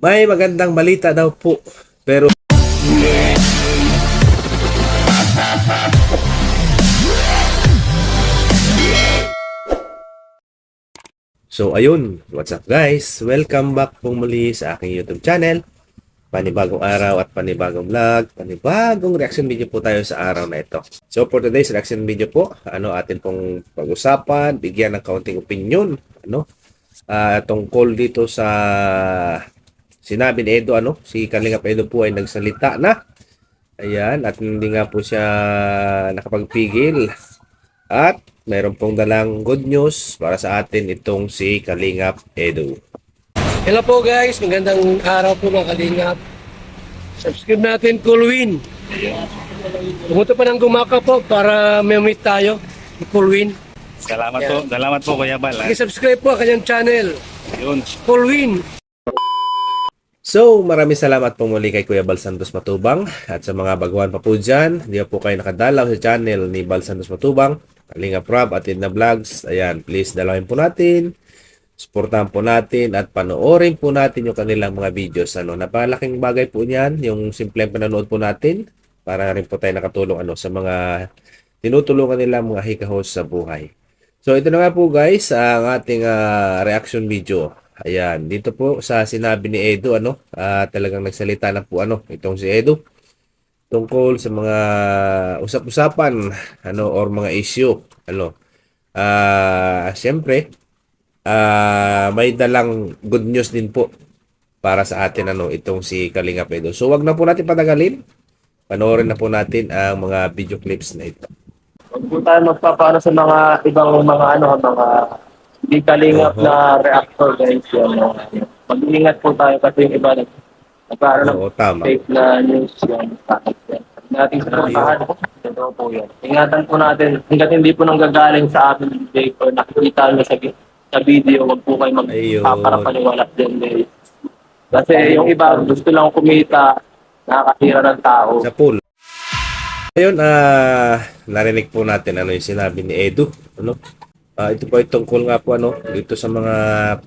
May magandang balita daw po. Pero so ayun, what's up guys? Welcome back po muli sa aking YouTube channel. Panibagong araw at panibagong vlog, panibagong reaction video po tayo sa araw na ito. So for today's reaction video po, atin pong pag-usapan, bigyan ng kaunting opinion, tungkol dito sa sinabi ni Edo, si Kalingap Edo po ay nagsalita na. Ayan, at hindi nga po siya nakapagpigil. At mayroon pong dalang good news para sa atin itong si Kalingap Edo. Hello po guys, magandang araw po mga Kalingap. Subscribe natin Coolwin. Pumunta pa ng Gumaka po para may-meet tayo ni Coolwin. Salamat po Kuya Bal. I-subscribe po ang kanyang channel, Yun. Coolwin. So, maraming salamat po muli kay Kuya Bal Santos Matubang at sa mga baguhan pa po dyan. Hindi po kayo nakadalaw sa channel ni Bal Santos Matubang, Kalingap Rob at Edna Vlogs. Ayan, please dalawin po natin, supportahan po natin at panoorin po natin yung kanilang mga videos. Napakalaking bagay po niyan, yung simpleng panonood po natin para rin po tayo nakatulong sa mga tinutulungan nila mga hikahos sa buhay. So, ito na nga po guys, ang ating reaction video. Ayan, dito po sa sinabi ni Edo, talagang nagsalita na po itong si Edo tungkol sa mga usap-usapan or mga issue. Siyempre, may dalang good news din po para sa atin itong si Kalingap Edo. So, wag na po natin patagalin. Panoorin na po natin ang mga video clips na ito. Huwag po tayo magpapano sa mga ibang mga hindi kalingap na reactor guys. Mag-iingat po tayo kasi yung iba nagkaroon ng Oo, tama. fake na news yan. Natin supportahan. Ito po yan. Ingatan po natin. Hanggat hindi po nanggagaling sa ating fake or nakikita nyo sa video, wag po kayo magpaparapaniwalat din guys. Kasi yung iba gusto lang kumita, nakakasira ng tao. Sa pool. Ngayon, narinig po natin yung sinabi ni Edo. Ito po ay tungkol nga po dito sa mga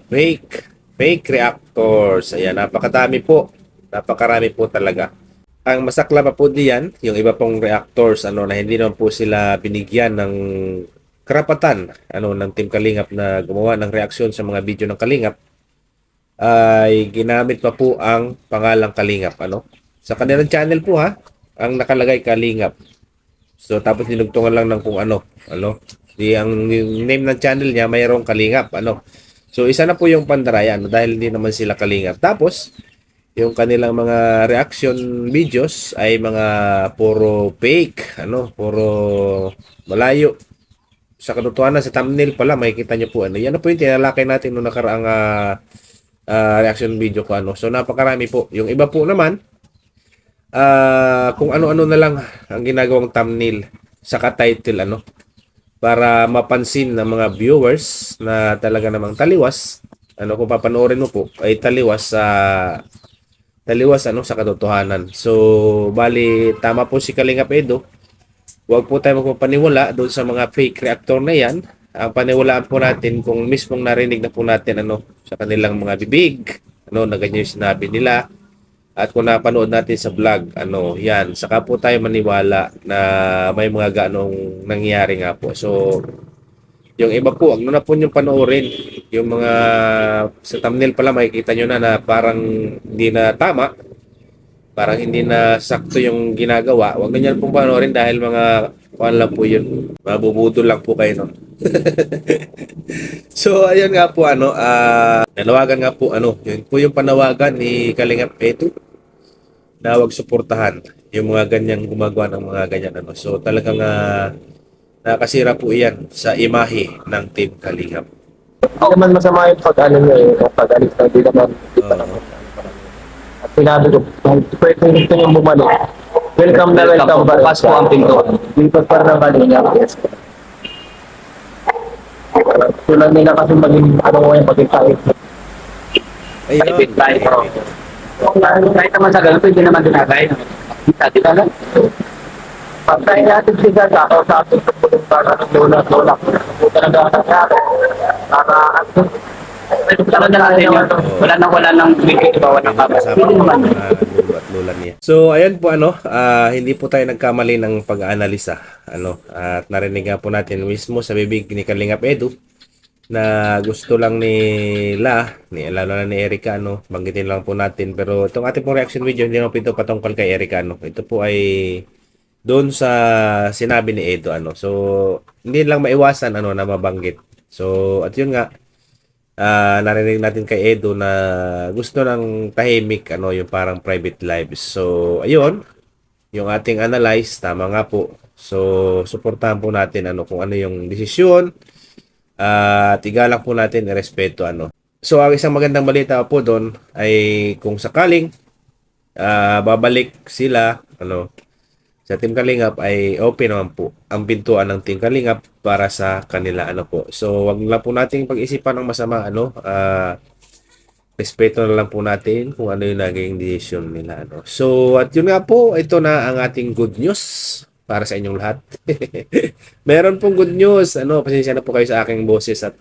fake reactors. Ayan, napakarami po talaga. Ang masakla pa po diyan, yung iba pong reactors na hindi naman po sila binigyan ng karapatan ng Team Kalingap na gumawa ng reaksyon sa mga video ng Kalingap, ay ginamit pa po ang pangalang Kalingap. Sa kanilang channel po ang nakalagay Kalingap. So tapos dinugtungan lang ng kung ang name ng channel niya mayroong Kalingap. So isa na po yung pandaraya dahil hindi naman sila Kalingap. Tapos yung kanilang mga reaction videos ay mga puro fake, puro malayo sa katotohanan. Sa thumbnail pala makikita niyo po yan na po yung tinalakay natin noong nakaraang reaction video ko. So napakarami po. Yung iba po naman kung ano-ano na lang ang ginagawang thumbnail saka title para mapansin ng mga viewers na talaga namang taliwas. Kung papanoorin mo po ay taliwas sa katotohanan. So bali tama po si Kalingap Edo. Huwag po tayo magpapaniwala doon sa mga fake reactor na yan. Ang paniwalaan po natin kung mismong narinig na po natin sa kanilang mga bibig, na ganyan yung sinabi nila. At kung napanood natin sa vlog, yan, saka po tayo maniwala na may mga ganong nangyari nga po. So, yung iba po, wag na po nyo panoorin. Yung mga sa thumbnail pala makikita nyo na parang hindi na tama, parang hindi na sakto yung ginagawa. Wag na nyo pong panoorin dahil mga lang po yun. Mabubudol lang po kayo, So, ayun nga po, nanawagan nga po, yun po yung panawagan ni Kalingap Edo na wag suportahan yung mga ganyang gumagawa ng mga ganyan. So, talagang nakasira po iyan sa imahe ng Team Kalingap. Hindi naman masama yung pag-alis na hindi naman. At sinabi ko, kung gusto nyo bumalik, welcome na welcome. Bukas po ang pinto. Dito pa rin ang Kalingap. Tulad nila kasi maging tayo. Ayun. Kahit naman sa ganito, hindi naman dinagay. Di ba lang? Pagkain natin siya sa ating pagpulong para ng lola. Talaga para Wala nang bawal ng Pinag-usapan ko ng mga lolo at lola niya. So, ayan po hindi po tayo nagkamali ng pag-aanalisa. At narinig nga po natin mismo sa bibig ni Kalingap Edu na gusto lang lalo na ni Erica, banggitin lang po natin. Pero itong ating pong reaction video, hindi naman po ito patungkol kay Erica, Ito po ay doon sa sinabi ni Edo, So, hindi lang maiwasan, na mabanggit. So, at yun nga, narinig natin kay Edo na gusto ng tahimik, yung parang private lives. So, ayun, yung ating analyze, tama nga po. So, suportahan po natin, kung ano yung desisyon, at igalang po natin, irespeto, So, ang isang magandang balita po doon ay kung sakaling babalik sila, sa Team Kalingap ay open naman po ang pintuan ng Team Kalingap para sa kanila, po. So, wag lang po nating pag-isipan ng masama, respeto na lang po natin kung ano yung naging decision nila, So, at yun nga po, ito na ang ating good news para sa inyong lahat. Meron pong good news. Pasensya na po kayo sa aking boses at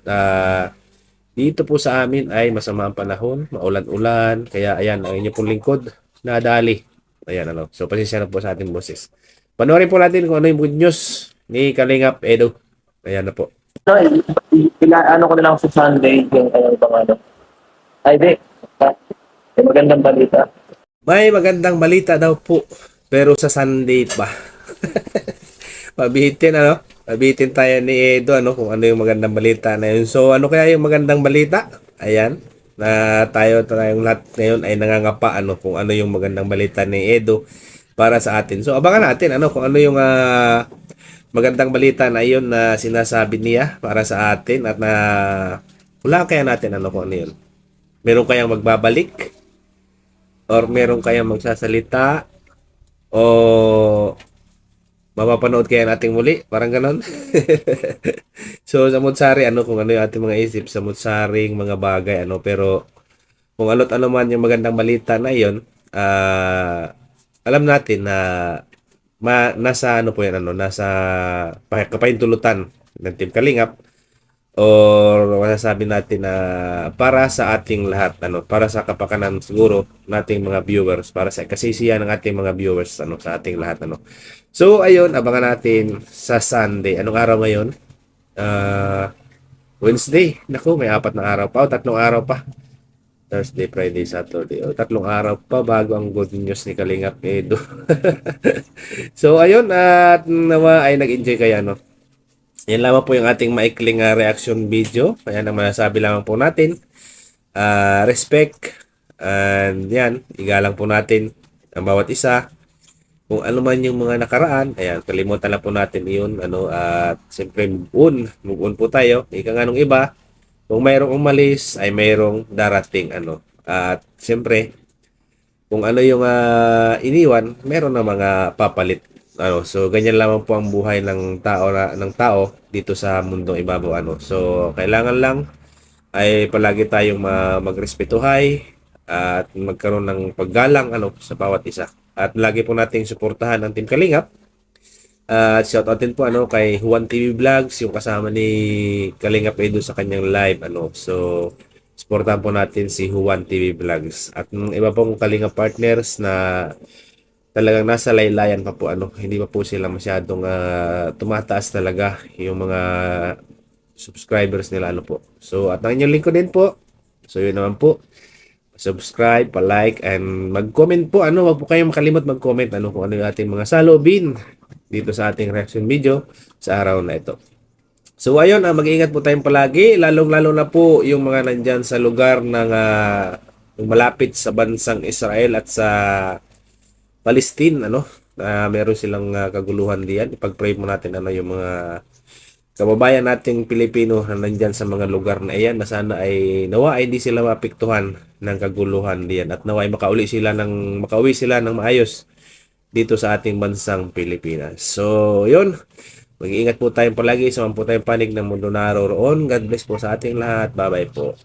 dito po sa amin ay masama ang panahon, maulan-ulan, kaya ayan, ang inyo pong lingkod, nadali. Ayan, So, pasensya na po sa ating boses. Panoorin po natin kung ano yung good news ni Kalingap Edu. Ayan na po. Ko na lang sa Sunday yung Ay, di. May magandang balita. May magandang balita daw po, pero sa Sunday pa. Pabihitin, Pabihitin tayo ni Edo, kung ano yung magandang balita na yun. So, ano kaya yung magandang balita? Ayan, na tayong lahat ngayon ay nangangapa, kung ano yung magandang balita ni Edo para sa atin. So, abangan natin, kung ano yung magandang balita na yun na sinasabi niya para sa atin at na wala kaya natin, kung ano yun. Meron kayang magbabalik? Or meron kayang magsasalita? O mapapanood kaya nating muli? Parang ganon. So, sa Mutsari, kung ano yung ating mga isip sa Mutsaring mga bagay, pero kung ano man yung magandang balita na yon, alam natin na nasa po yan, nasa kapahintulutan ng Team Kalingap or masasabi natin na para sa ating lahat, para sa kapakanan siguro nating mga viewers, para sa kasisiyan ng ating mga viewers, sa ating lahat, So, ayun, abangan natin sa Sunday. Anong araw ngayon? Wednesday. Naku, may 4 na araw pa. O, 3 araw pa. Thursday, Friday, Saturday. O, 3 araw pa bago ang good news ni Kalingap Edo. So, ayun, at nawa ay nag-enjoy kaya, Yan lamang po yung ating maikling reaction video. Kaya ang masasabi lamang po natin. Respect. And yan, igalang po natin ang bawat isa. Kung ano man yung mga nakaraan, ayan, kalimutan lang po natin yun. At siyempre, move on po tayo. Ika nga nung iba, kung mayroong umalis, ay mayroong darating. At siyempre, kung ano yung iniwan, meron na mga papalit. So ganyan lamang po ang buhay ng tao dito sa mundong ibabaw, So kailangan lang ay palagi tayong magrespetuhay at magkaroon ng paggalang sa bawat isa. At lagi po nating suportahan ang Team Kalingap. At shoutout din po kay Juan TV Vlogs, yung kasama ni Kalingap Edu sa kanyang live, So suportahan po natin si Juan TV Vlogs at ng iba pong Kalingap partners na talagang nasa laylayan pa po, hindi pa po sila masyadong tumataas talaga yung mga subscribers nila, po. So, at ang inyong link ko din po. So, yun naman po. Subscribe, pa-like, and mag-comment po, wag po kayong makalimot mag-comment, kung ano yung ating mga salobin dito sa ating reaction video sa araw na ito. So, ayun, mag-iingat po tayong palagi, lalong-lalo na po yung mga nandyan sa lugar ng malapit sa bansang Israel at sa Palestine, meron silang kaguluhan diyan. Ipag-pray mo natin yung mga kababayan nating Pilipino na nandyan sa mga lugar na iyan, na sana ay nawa ay hindi sila mapiktuhan ng kaguluhan diyan at nawa ay makauwi sila ng maayos dito sa ating bansang Pilipinas. So, yun. Mag-iingat po tayong palagi. Samahan po tayong panig ng mundo naroroon. God bless po sa ating lahat. Bye-bye po.